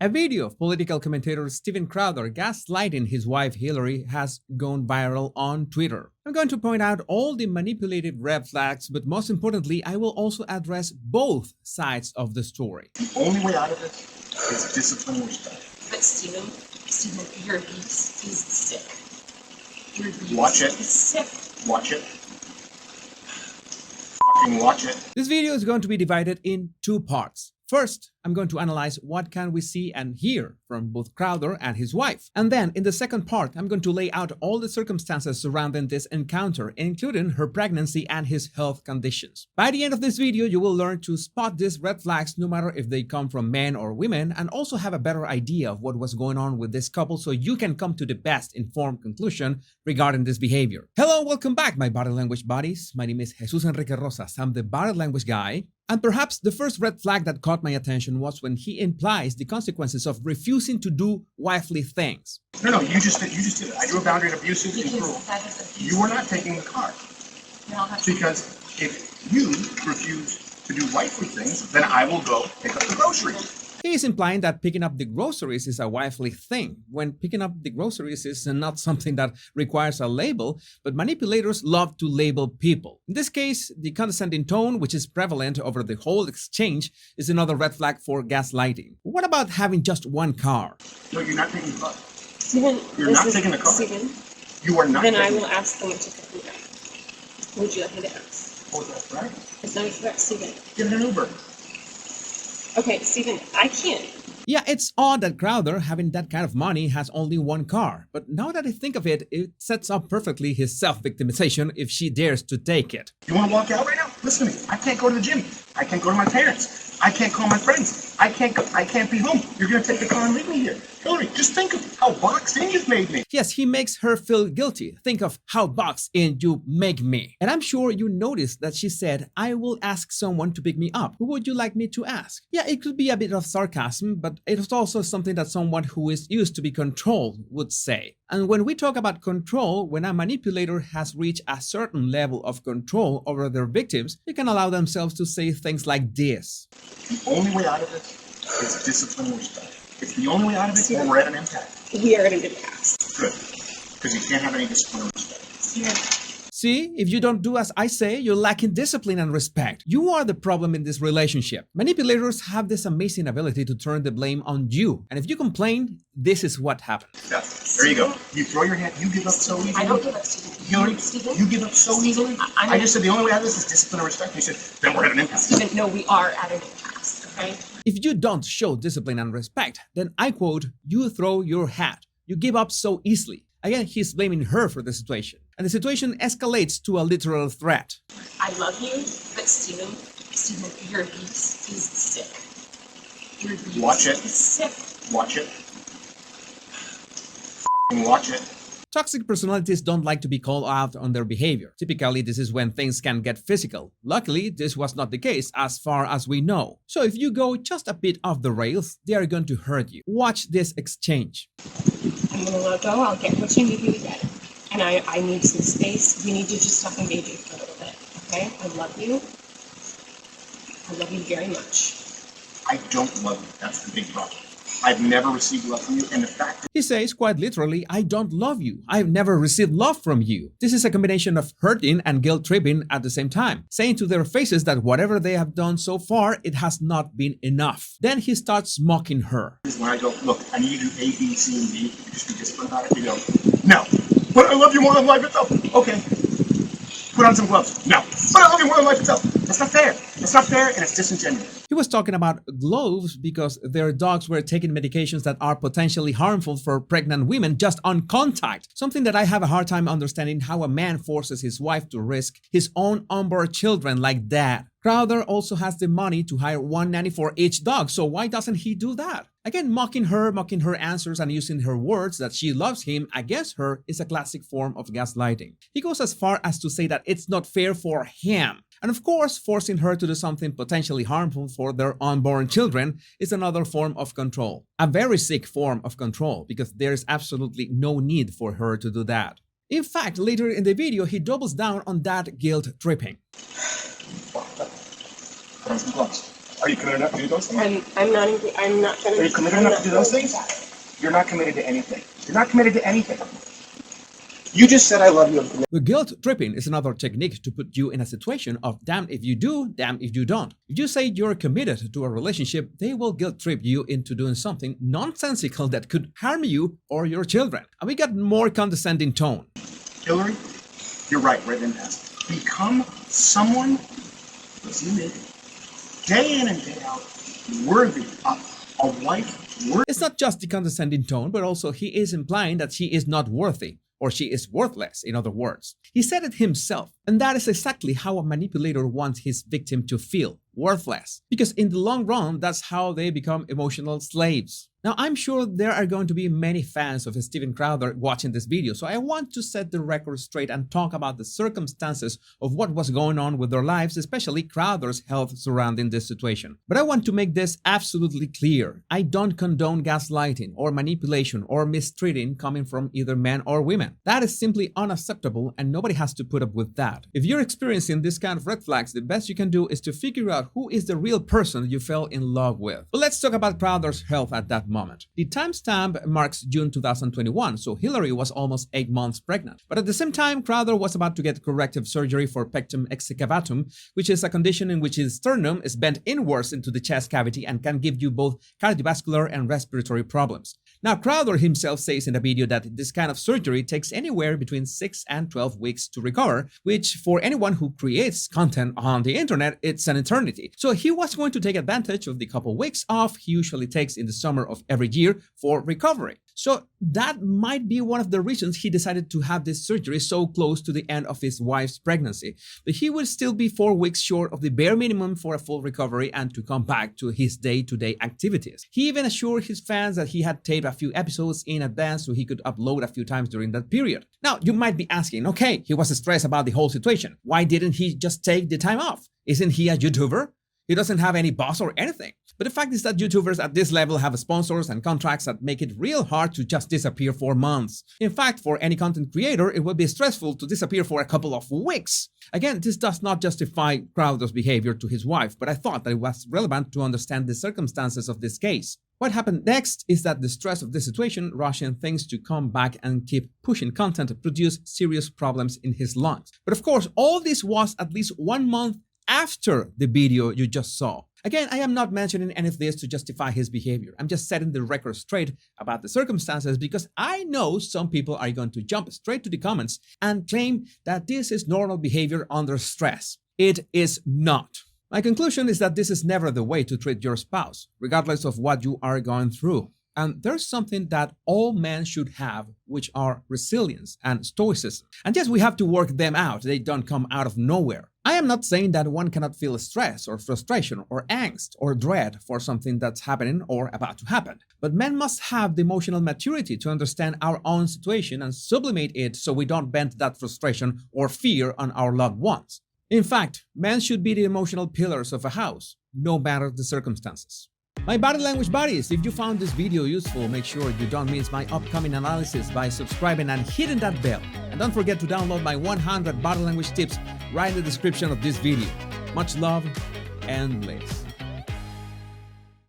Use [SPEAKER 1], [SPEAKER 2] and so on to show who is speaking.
[SPEAKER 1] A video of political commentator Steven Crowder gaslighting his wife Hillary has gone viral on Twitter. I'm going to point out all the manipulative red flags, but most importantly, I will also address both sides of the story.
[SPEAKER 2] The only way out of this is discipline and respect.
[SPEAKER 3] But Steven, your abuse is sick. Your abuse
[SPEAKER 2] Watch it.
[SPEAKER 3] is sick.
[SPEAKER 2] Watch it. Fucking watch it.
[SPEAKER 1] This video is going to be divided in two parts. First, I'm going to analyze what can we see and hear from both Crowder and his wife. And then in the second part, I'm going to lay out all the circumstances surrounding this encounter, including her pregnancy and his health conditions. By the end of this video, you will learn to spot these red flags no matter if they come from men or women, and also have a better idea of what was going on with this couple so you can come to the best informed conclusion regarding this behavior. Hello, welcome back, my body language buddies. My name is Jesus Enrique Rosas. I'm the body language guy. And perhaps the first red flag that caught my attention was when he implies the consequences of refusing to do wifely things.
[SPEAKER 2] No, you just did it. I drew a boundary of abusive and cruel. You were not taking the car. Because if you refuse to do wifely things, then I will go pick up the groceries.
[SPEAKER 1] He is implying that picking up the groceries is a wifely thing, when picking up the groceries is not something that requires a label, but manipulators love to label people. In this case, the condescending tone, which is prevalent over the whole exchange, is another red flag for gaslighting. What about having just one car?
[SPEAKER 2] No, you're not taking the car.
[SPEAKER 3] Steven,
[SPEAKER 2] You're not taking the car.
[SPEAKER 3] Steven,
[SPEAKER 2] You are not
[SPEAKER 3] then
[SPEAKER 2] taking
[SPEAKER 3] I
[SPEAKER 2] the
[SPEAKER 3] will
[SPEAKER 2] car.
[SPEAKER 3] ask them to pick me up. Would you like me to ask?
[SPEAKER 2] Oh, that's right.
[SPEAKER 3] It's not a threat, Steven.
[SPEAKER 2] Get an Uber.
[SPEAKER 3] Okay, Steven, I can't.
[SPEAKER 1] Yeah, it's odd that Crowder, having that kind of money, has only one car. But now that I think of it, it sets up perfectly his self-victimization if she dares to take it.
[SPEAKER 2] You want to walk out right now? Listen to me. I can't go to the gym. I can't go to my parents. I can't call my friends. I can't be home. You're going to take the car and leave me here. Hillary, just think of how boxed in you've made me.
[SPEAKER 1] Yes, he makes her feel guilty. Think of how boxed in you make me. And I'm sure you noticed that she said, I will ask someone to pick me up. Who would you like me to ask? Yeah, it could be a bit of sarcasm, but it is also something that someone who is used to be controlled would say. And when we talk about control, when a manipulator has reached a certain level of control over their victims, they can allow themselves to say things like this.
[SPEAKER 2] The only way out of this is discipline and respect. It's the only way out of it, or we're at an impasse.
[SPEAKER 3] We are at an impasse.
[SPEAKER 2] Good. Because you can't have any discipline and respect.
[SPEAKER 3] Steven,
[SPEAKER 1] See, if you don't do as I say, you're lacking discipline and respect. You are the problem in this relationship. Manipulators have this amazing ability to turn the blame on you. And if you complain, this is what happens.
[SPEAKER 2] Yeah, there you go. You throw your hand, you give up so easily.
[SPEAKER 3] I don't give up, Steven.
[SPEAKER 2] Hillary,
[SPEAKER 3] Steven?
[SPEAKER 2] you give up so easily. I just said the only way out of this is discipline and respect. You said, then we're at an impasse.
[SPEAKER 3] Steven, no, we are at an impasse, okay?
[SPEAKER 1] If you don't show discipline and respect, then I quote, you throw your hat. You give up so easily. Again, he's blaming her for the situation. And the situation escalates to a literal threat.
[SPEAKER 3] I love you, but Steven, your abuse is sick. Your abuse
[SPEAKER 2] Watch it.
[SPEAKER 3] is sick.
[SPEAKER 2] Watch it. Fucking watch it.
[SPEAKER 1] Toxic personalities don't like to be called out on their behavior. Typically, this is when things can get physical. Luckily, this was not the case as far as we know. So if you go just a bit off the rails, they are going to hurt you. Watch this exchange.
[SPEAKER 3] I'm gonna let go. I'll get what you need me to get. And I need some space. We need to just stop engaging for a little bit, okay? I love you. I love you very much.
[SPEAKER 2] I don't love you. That's the big problem. I've never received love from you, and the fact that
[SPEAKER 1] He says quite literally, I don't love you. I've never received love from you. This is a combination of hurting and guilt-tripping at the same time, saying to their faces that whatever they have done so far, it has not been enough. Then he starts mocking her.
[SPEAKER 2] is when I go, look, I need you to do A, B, C, and D. You just be disciplined about it. You go, no. But I love you more than life itself. Okay. Put on some gloves. No. But I love you more than life itself. That's not fair. That's not fair, and it's disingenuous.
[SPEAKER 1] He was talking about gloves because their dogs were taking medications that are potentially harmful for pregnant women just on contact. Something that I have a hard time understanding, how a man forces his wife to risk his own unborn children like that. Crowder also has the money to hire one nanny for each dog, so why doesn't he do that? Again, mocking her answers and using her words that she loves him against her is a classic form of gaslighting. He goes as far as to say that it's not fair for him. And of course, forcing her to do something potentially harmful for their unborn children is another form of control. A very sick form of control, because there is absolutely no need for her to do that. In fact, later in the video, he doubles down on that guilt tripping.
[SPEAKER 2] Put on some gloves. Are you committed enough to do those things?
[SPEAKER 3] I'm not trying to.
[SPEAKER 2] Are you committed enough to do those things? You're not committed to anything. You're not committed to anything. You just said I love you. I'm committed.
[SPEAKER 1] The guilt tripping is another technique to put you in a situation of damn if you do, damn if you don't. If you say you're committed to a relationship, they will guilt trip you into doing something nonsensical that could harm you or your children. And we got more condescending tone.
[SPEAKER 2] Hillary, you're right in past. Become someone that's you make day in and day out worthy of a wife worthy.
[SPEAKER 1] It's not just the condescending tone, but also he is implying that she is not worthy, or she is worthless, in other words. He said it himself, and that is exactly how a manipulator wants his victim to feel, worthless. Because in the long run, that's how they become emotional slaves. Now, I'm sure there are going to be many fans of Steven Crowder watching this video, so I want to set the record straight and talk about the circumstances of what was going on with their lives, especially Crowder's health surrounding this situation. But I want to make this absolutely clear. I don't condone gaslighting or manipulation or mistreating coming from either men or women. That is simply unacceptable and nobody has to put up with that. If you're experiencing this kind of red flags, the best you can do is to figure out who is the real person you fell in love with. But let's talk about Crowder's health at that moment. The timestamp marks June 2021, so Hillary was almost 8 months pregnant. But at the same time, Crowder was about to get corrective surgery for pectum excavatum, which is a condition in which his sternum is bent inwards into the chest cavity and can give you both cardiovascular and respiratory problems. Now, Crowder himself says in the video that this kind of surgery takes anywhere between 6 and 12 weeks to recover, which for anyone who creates content on the internet, it's an eternity. So he was going to take advantage of the couple weeks off he usually takes in the summer of every year for recovery. So that might be one of the reasons he decided to have this surgery so close to the end of his wife's pregnancy. But he would still be 4 weeks short of the bare minimum for a full recovery and to come back to his day-to-day activities. He even assured his fans that he had taped a few episodes in advance so he could upload a few times during that period. Now, you might be asking, okay, he was stressed about the whole situation. Why didn't he just take the time off? Isn't he a YouTuber? He doesn't have any boss or anything. But the fact is that YouTubers at this level have sponsors and contracts that make it real hard to just disappear for months. In fact, for any content creator, it would be stressful to disappear for a couple of weeks. Again, this does not justify Crowder's behavior to his wife, but I thought that it was relevant to understand the circumstances of this case. What happened next is that the stress of the situation rushing things to come back and keep pushing content produced serious problems in his lungs. But of course, all this was at least 1 month after the video you just saw. Again, I am not mentioning any of this to justify his behavior. I'm just setting the record straight about the circumstances because I know some people are going to jump straight to the comments and claim that this is normal behavior under stress. It is not. My conclusion is that this is never the way to treat your spouse, regardless of what you are going through. And there's something that all men should have, which are resilience and stoicism. And yes, we have to work them out. They don't come out of nowhere. I am not saying that one cannot feel stress or frustration or angst or dread for something that's happening or about to happen. But men must have the emotional maturity to understand our own situation and sublimate it so we don't vent that frustration or fear on our loved ones. In fact, men should be the emotional pillars of a house, no matter the circumstances. My body language buddies, if you found this video useful, make sure you don't miss my upcoming analysis by subscribing and hitting that bell. And don't forget to download my 100 body language tips right in the description of this video. Much love and bliss.